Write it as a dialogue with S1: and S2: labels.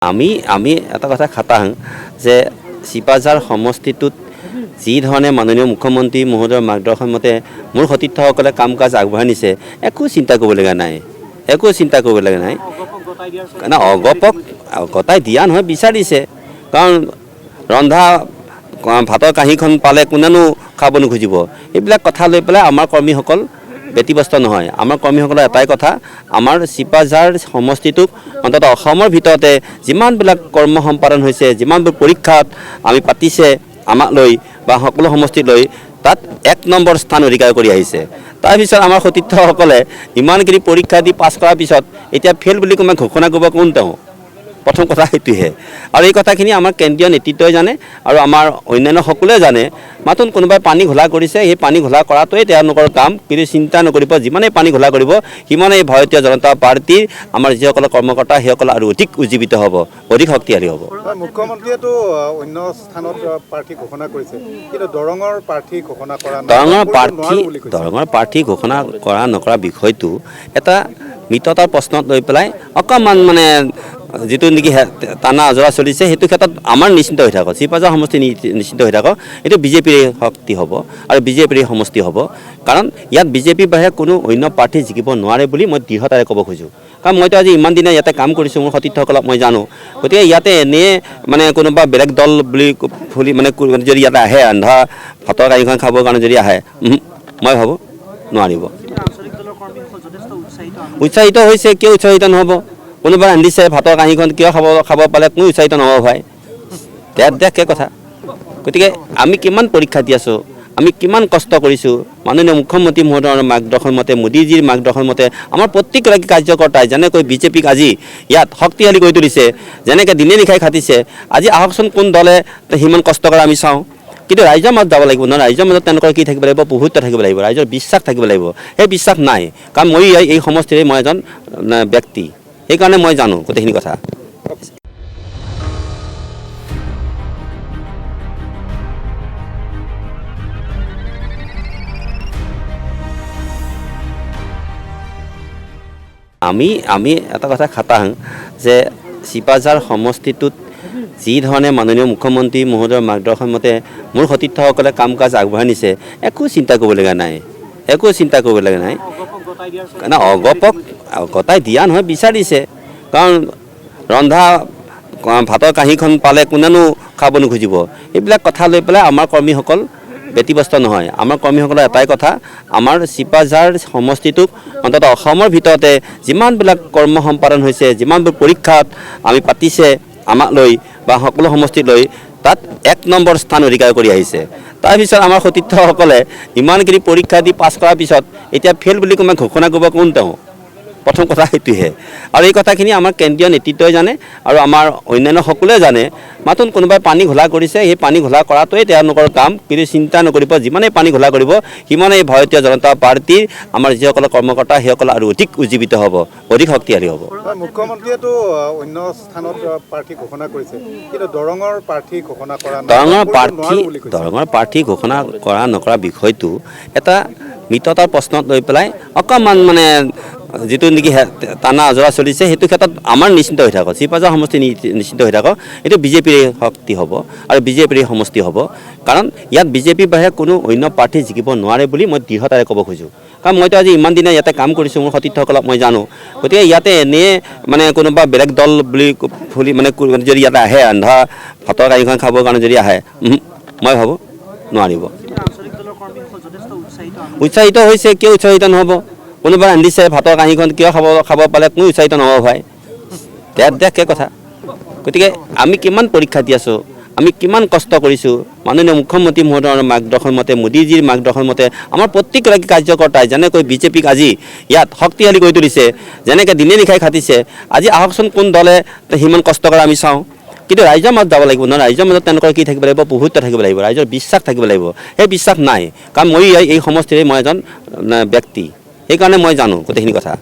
S1: আমি আমি এটা কথা খাটাং যে চিপাঝাৰ সমষ্টিটোত যি ধৰণে মাননীয় মুখ্যমন্ত্ৰী মহোদয়ৰ মাৰ্গদৰ্শন মতে মোৰ সতীৰ্থসকলে কাম কাজ আগবঢ়াই নিছে একো চিন্তা কৰিবলগীয়া নাই না অগপক গতাই দিয়া নহয় বিচাৰিছে কাৰণ ৰন্ধা ভাতৰ কাঁহীখন পালে কোনেনো খাব নোখোজিব এইবিলাক কথা লৈ পেলাই আমাৰ কৰ্মীসকল ব্যতিব্যস্ত নহয় আমাৰ কৰ্মীসকলৰ এটাই কথা আমাৰ চিপাঝাৰ সমষ্টিটোক অন্তত অসমৰ ভিতৰতে যিমানবিলাক কৰ্ম সম্পাদন হৈছে যিমানবোৰ পৰীক্ষাত আমি পাতিছে আমাক লৈ বা সকলো সমষ্টিত লৈ তাত 1 নম্বৰ স্থান অধিকাৰ কৰি আহিছে তাৰপিছত আমাৰ সতীৰ্থসকলে ইমানখিনি পৰীক্ষা দি পাছ কৰাৰ পিছত এতিয়া ফেল বুলি কোনোবাই ঘোষণা কৰিব কোন তেওঁ প্ৰথম কথা সেইটোহে আৰু এই কথাখিনি আমাৰ কেন্দ্ৰীয় নেতৃত্বই জানে আৰু আমাৰ অন্যান্য সকলোৱে জানে মাথোন কোনোবাই পানী ঘোলা কৰিছে সেই পানী ঘোলা কৰাটোৱে তেওঁলোকৰ কাম কিন্তু চিন্তা নকৰিব যিমানেই পানী ঘোলা কৰিব সিমানেই ভাৰতীয় জনতা পাৰ্টীৰ আমাৰ যিসকল কৰ্মকৰ্তা সেইসকল আৰু অধিক উজ্জীৱিত হ'ব অধিক শক্তিশালী হ'ব
S2: মুখ্যমন্ত্ৰীয়েতো অন্য স্থানত প্ৰাৰ্থী ঘোষণা কৰিছে কিন্তু দৰঙৰ প্ৰাৰ্থী ঘোষণা কৰা নাই
S1: দৰঙৰ প্ৰাৰ্থী ঘোষণা কৰা নকৰা বিষয়টো এটা মিততাৰ প্ৰশ্নত লৈ পেলাই অকণমান মানে যিটো নেকি টানা আজৰা চলিছে সেইটো ক্ষেত্ৰত আমাৰ নিশ্চিন্ত হৈ থাকক চিপাঝাৰ সমষ্টি নিশ্চিন্ত হৈ থাকক এইটো বিজেপিৰ শক্তি হ'ব আৰু বিজেপিৰ সমষ্টি হ'ব কাৰণ ইয়াত বিজেপিৰ বাহিৰে কোনো অন্য প্ৰাৰ্থী জিকিব নোৱাৰে বুলি মই দৃঢ়তাৰে ক'ব খোজোঁ কাৰণ মইতো আজি ইমান দিনে ইয়াতে কাম কৰিছোঁ মোৰ সতীৰ্থসকলক মই জানো গতিকে ইয়াতে এনেই মানে কোনোবা বেলেগ দল বুলি মানে যদি ইয়াতে আহে ৰন্ধা ভাতৰ কাঁহীখন খাবৰ কাৰণে যদি আহে মই ভাবোঁ নোৱাৰিব উৎসাহিত হৈছে কিয় উৎসাহিত নহ'ব কোনোবাই ৰান্ধিছে ভাতৰ কাঁহীখন কিয় খাব পালে কোনো উৎসাহিত নহ'ব ভাই দেখে কথা গতিকে আমি কিমান পৰীক্ষা দি আছোঁ আমি কিমান কষ্ট কৰিছোঁ মাননীয় মুখ্যমন্ত্ৰী মহোদয়ৰ মাৰ্গদৰ্শন মতে মোদীজীৰ মাৰ্গদৰ্শন মতে আমাৰ প্ৰত্যেকগৰাকী কাৰ্যকৰ্তাই যেনেকৈ বিজেপিক আজি ইয়াত শক্তিশালী কৰি তুলিছে যেনেকৈ দিনে নিশাই খাটিছে আজি আহকচোন কোন দলে সিমান কষ্ট কৰে আমি চাওঁ কিন্তু ৰাইজৰ মাজত যাব লাগিব নহয় ৰাইজৰ মাজত তেওঁলোকৰ কি থাকিব লাগিব প্ৰভুত্ব থাকিব লাগিব ৰাইজৰ বিশ্বাস থাকিব লাগিব সেই বিশ্বাস নাই কাৰণ মই এই সমষ্টিৰে মই এজন ব্যক্তি সেইকাৰণে মই জানো গোটেইখিনি কথা আমি এটা কথা খাটাং যে চিপাঝাৰ সমষ্টিটোত যি ধৰণে মাননীয় মুখ্যমন্ত্ৰী মহোদয়ৰ মাৰ্গদৰ্শন মতে মোৰ সতীৰ্থসকলে কাম কাজ আগবঢ়াই নিছে একো চিন্তা কৰিবলগীয়া নাই না অগপক গতাই দিয়া নহয় বিচাৰিছে কাৰণ ৰন্ধা ভাতৰ কাঁহীখন পালে কোনেনো খাব নোখোজিব এইবিলাক কথা লৈ পেলাই আমাৰ কৰ্মীসকল ব্যতিব্যস্ত নহয় আমাৰ কৰ্মীসকলৰ এটাই কথা আমাৰ চিপাঝাৰ সমষ্টিটোক অন্তত অসমৰ ভিতৰতে যিমানবিলাক কৰ্ম সম্পাদন হৈছে যিমানবোৰ পৰীক্ষাত আমি পাতিছে আমাক লৈ বা সকলো সমষ্টিত লৈ তাত 1 নম্বৰ স্থান অধিকাৰ কৰি আহিছে তাৰপিছত আমাৰ সতীৰ্থসকলে ইমানখিনি পৰীক্ষা দি পাছ কৰাৰ পিছত এতিয়া ফেল বুলি কোনোবাই ঘোষণা কৰিব কোন তেওঁ প্ৰথম কথা সেইটোহে আৰু এই কথাখিনি আমাৰ কেন্দ্ৰীয় নেতৃত্বই জানে আৰু আমাৰ অন্যান্য সকলোৱে জানে মাথোন কোনোবাই পানী ঘোলা কৰিছে সেই পানী ঘোলা কৰাটোৱে তেওঁলোকৰ কাম কিন্তু চিন্তা নকৰিব যিমানেই পানী ঘোলা কৰিব সিমানেই ভাৰতীয় জনতা পাৰ্টীৰ আমাৰ যিসকল কৰ্মকৰ্তা সেইসকল আৰু অধিক উজ্জীৱিত হ'ব অধিক শক্তিশালী হ'ব
S2: মুখ্যমন্ত্ৰীয়েতো অন্য স্থানত প্ৰাৰ্থী ঘোষণা কৰিছে কিন্তু দৰঙৰ প্ৰাৰ্থী ঘোষণা কৰা নাই
S1: দৰঙৰ প্ৰাৰ্থী ঘোষণা কৰা নকৰা বিষয়টো এটা মিততাৰ প্ৰশ্নত লৈ পেলাই অকণমান মানে যিটো নেকি টানা আজৰা চলিছে সেইটো ক্ষেত্ৰত আমাৰ নিশ্চিন্ত হৈ থাকক চিপাঝাৰ সমষ্টি নিশ্চিন্ত হৈ থাকক এইটো বিজেপিৰ শক্তি হ'ব আৰু বিজেপিৰ সমষ্টি হ'ব কাৰণ ইয়াত বিজেপিৰ বাহিৰে কোনো অন্য প্ৰাৰ্থী জিকিব নোৱাৰে বুলি মই দৃঢ়তাৰে ক'ব খোজোঁ কাৰণ মইতো আজি ইমান দিনে ইয়াতে কাম কৰিছোঁ মোৰ সতীৰ্থসকলক মই জানো গতিকে ইয়াতে এনেই মানে কোনোবা বেলেগ দল বুলি মানে যদি ইয়াতে আহে ৰন্ধা ভাতৰ কাঁহীখন খাবৰ কাৰণে যদি আহে মই ভাবোঁ নোৱাৰিব উৎসাহিত হৈছে কিয় উৎসাহিত নহ'ব কোনোবাই ৰান্ধিছে ভাতৰ কাঁহীখন কিয় খাব পালে কোনো উৎসাহিত নহ'ব ভাই দেখে কথা গতিকে আমি কিমান পৰীক্ষা দি আছোঁ আমি কিমান কষ্ট কৰিছোঁ মাননীয় মুখ্যমন্ত্ৰী মহোদয়ৰ মাৰ্গদৰ্শন মতে মোদীজীৰ মাৰ্গদৰ্শন মতে আমাৰ প্ৰত্যেকগৰাকী কাৰ্যকৰ্তাই যেনেকৈ বিজেপিক আজি ইয়াত শক্তিশালী কৰি তুলিছে যেনেকৈ দিনে নিশাই খাটিছে আজি আহকচোন কোন দলে সিমান কষ্ট কৰে আমি চাওঁ কিন্তু ৰাইজৰ মাজত যাব লাগিব নহয় ৰাইজৰ মাজত তেওঁলোকৰ কি থাকিব লাগিব প্ৰভুত্ব থাকিব লাগিব ৰাইজৰ বিশ্বাস থাকিব লাগিব সেই বিশ্বাস নাই কাৰণ মই এই সমষ্টিৰে মই এজন ব্যক্তি সেইকাৰণে মই জানো গোটেইখিনি কথা